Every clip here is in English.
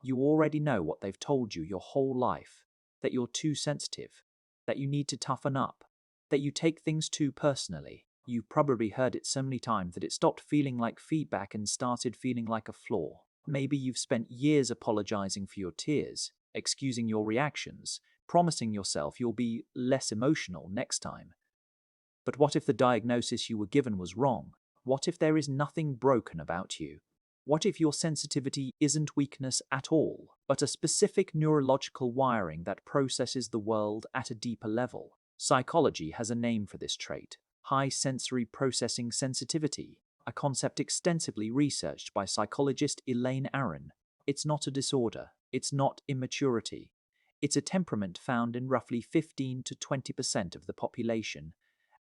You already know what they've told you your whole life, that you're too sensitive, that you need to toughen up, that you take things too personally. You've probably heard it so many times that it stopped feeling like feedback and started feeling like a flaw. Maybe you've spent years apologizing for your tears, excusing your reactions, promising yourself you'll be less emotional next time. But what if the diagnosis you were given was wrong? What if there is nothing broken about you? What if your sensitivity isn't weakness at all, but a specific neurological wiring that processes the world at a deeper level? Psychology has a name for this trait: high sensory processing sensitivity, a concept extensively researched by psychologist Elaine Aron. It's not a disorder, it's not immaturity. It's a temperament found in roughly 15 to 20% of the population,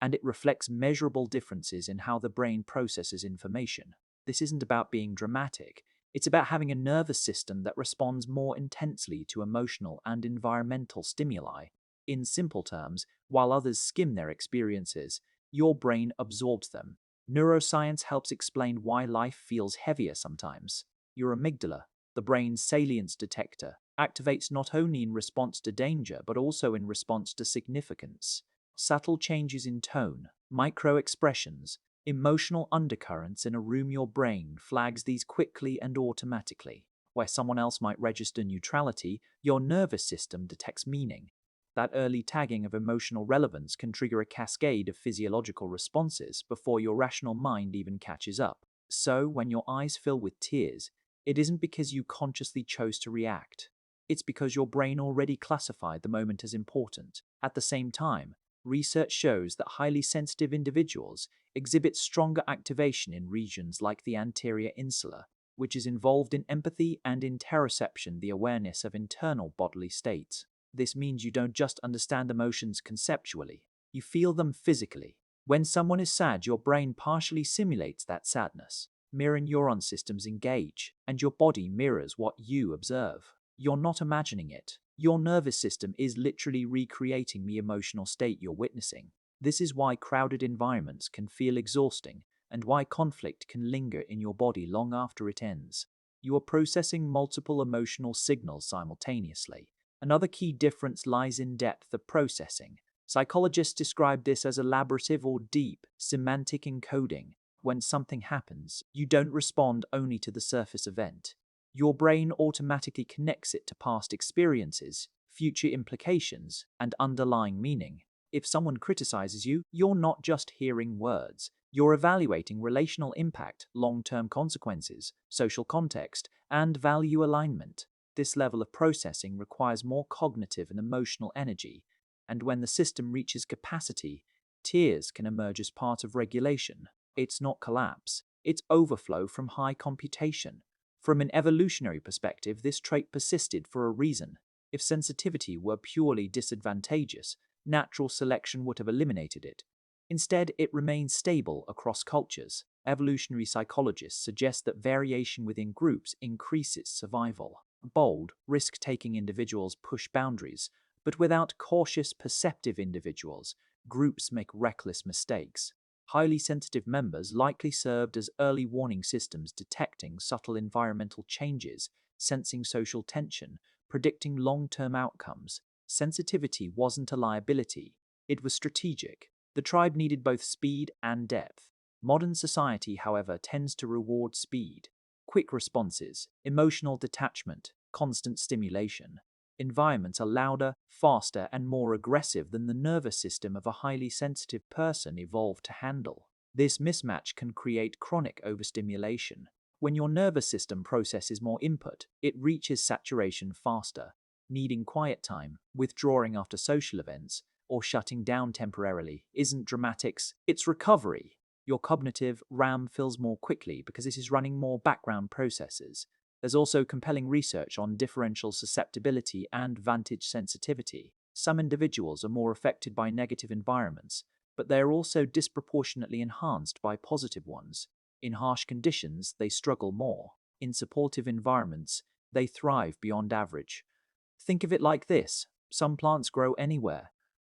and it reflects measurable differences in how the brain processes information. This isn't about being dramatic, it's about having a nervous system that responds more intensely to emotional and environmental stimuli. In simple terms, while others skim their experiences, your brain absorbs them. Neuroscience helps explain why life feels heavier sometimes. Your amygdala, the brain's salience detector, activates not only in response to danger but also in response to significance. Subtle changes in tone, micro-expressions, emotional undercurrents in a room, your brain flags these quickly and automatically. Where someone else might register neutrality, your nervous system detects meaning. That early tagging of emotional relevance can trigger a cascade of physiological responses before your rational mind even catches up. So, when your eyes fill with tears, it isn't because you consciously chose to react. It's because your brain already classified the moment as important. At the same time, research shows that highly sensitive individuals exhibit stronger activation in regions like the anterior insula, which is involved in empathy and interoception, the awareness of internal bodily states. This means you don't just understand emotions conceptually, you feel them physically. When someone is sad, your brain partially simulates that sadness. Mirror neuron systems engage, and your body mirrors what you observe. You're not imagining it. Your nervous system is literally recreating the emotional state you're witnessing. This is why crowded environments can feel exhausting and why conflict can linger in your body long after it ends. You are processing multiple emotional signals simultaneously. Another key difference lies in depth of processing. Psychologists describe this as elaborative or deep semantic encoding. When something happens, you don't respond only to the surface event. Your brain automatically connects it to past experiences, future implications, and underlying meaning. If someone criticizes you, you're not just hearing words. You're evaluating relational impact, long-term consequences, social context, and value alignment. This level of processing requires more cognitive and emotional energy, and when the system reaches capacity, tears can emerge as part of regulation. It's not collapse, it's overflow from high computation. From an evolutionary perspective, this trait persisted for a reason. If sensitivity were purely disadvantageous, natural selection would have eliminated it. Instead, it remains stable across cultures. Evolutionary psychologists suggest that variation within groups increases survival. Bold, risk-taking individuals push boundaries, but without cautious, perceptive individuals, groups make reckless mistakes. Highly sensitive members likely served as early warning systems, detecting subtle environmental changes, sensing social tension, predicting long-term outcomes. Sensitivity wasn't a liability, it was strategic. The tribe needed both speed and depth. Modern society, however, tends to reward speed. Quick responses, emotional detachment, constant stimulation. Environments are louder, faster, and more aggressive than the nervous system of a highly sensitive person evolved to handle. This mismatch can create chronic overstimulation. When your nervous system processes more input, it reaches saturation faster, needing quiet time, withdrawing after social events, or shutting down temporarily isn't dramatics, it's recovery. Your cognitive RAM fills more quickly because it is running more background processes. There's also compelling research on differential susceptibility and vantage sensitivity. Some individuals are more affected by negative environments, but they are also disproportionately enhanced by positive ones. In harsh conditions, they struggle more. In supportive environments, they thrive beyond average. Think of it like this: some plants grow anywhere.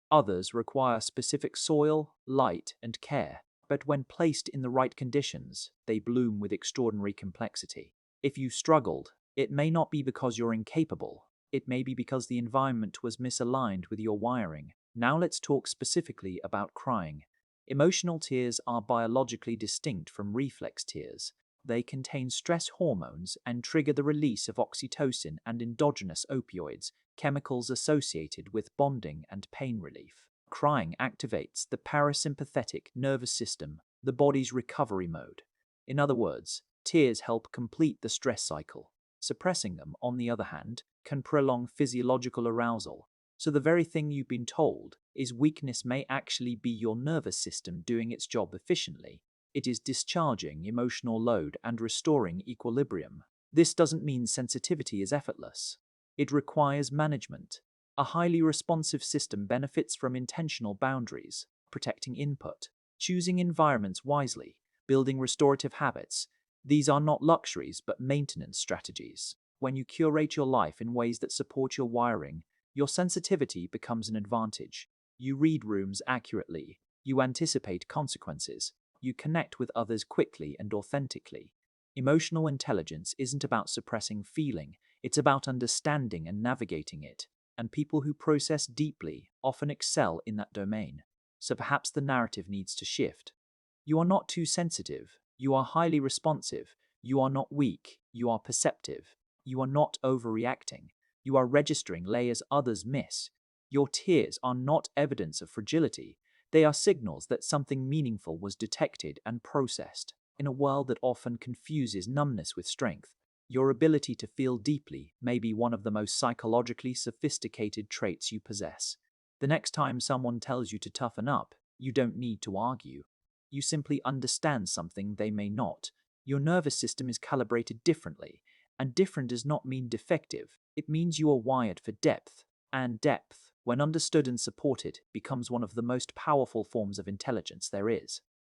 Others require specific soil, light, and care, but when placed in the right conditions, they bloom with extraordinary complexity. If you struggled, It may not be because you're incapable. It may be because the environment was misaligned with your wiring. Now let's talk specifically about crying. Emotional tears are biologically distinct from reflex tears. They contain stress hormones and trigger the release of oxytocin and endogenous opioids, chemicals associated with bonding and pain relief. Crying activates the parasympathetic nervous system, the body's recovery mode. In other words, tears help complete the stress cycle. Suppressing them, on the other hand, can prolong physiological arousal. So the very thing you've been told is weakness may actually be your nervous system doing its job efficiently. It is discharging emotional load and restoring equilibrium. This doesn't mean sensitivity is effortless. It requires management. A highly responsive system benefits from intentional boundaries, protecting input, choosing environments wisely, building restorative habits. These are not luxuries but maintenance strategies. When you curate your life in ways that support your wiring, your sensitivity becomes an advantage. You read rooms accurately. You anticipate consequences. You connect with others quickly and authentically. Emotional intelligence isn't about suppressing feeling, it's about understanding and navigating it. And people who process deeply often excel in that domain. So perhaps the narrative needs to shift. You are not too sensitive. You are highly responsive. You are not weak. You are perceptive. You are not overreacting. You are registering layers others miss. Your tears are not evidence of fragility. They are signals that something meaningful was detected and processed. In a world that often confuses numbness with strength, your ability to feel deeply may be one of the most psychologically sophisticated traits you possess. The next time someone tells you to toughen up, you don't need to argue. You simply understand something they may not. Your nervous system is calibrated differently, and different does not mean defective. It means you are wired for depth, and depth, when understood and supported, becomes one of the most powerful forms of intelligence there is.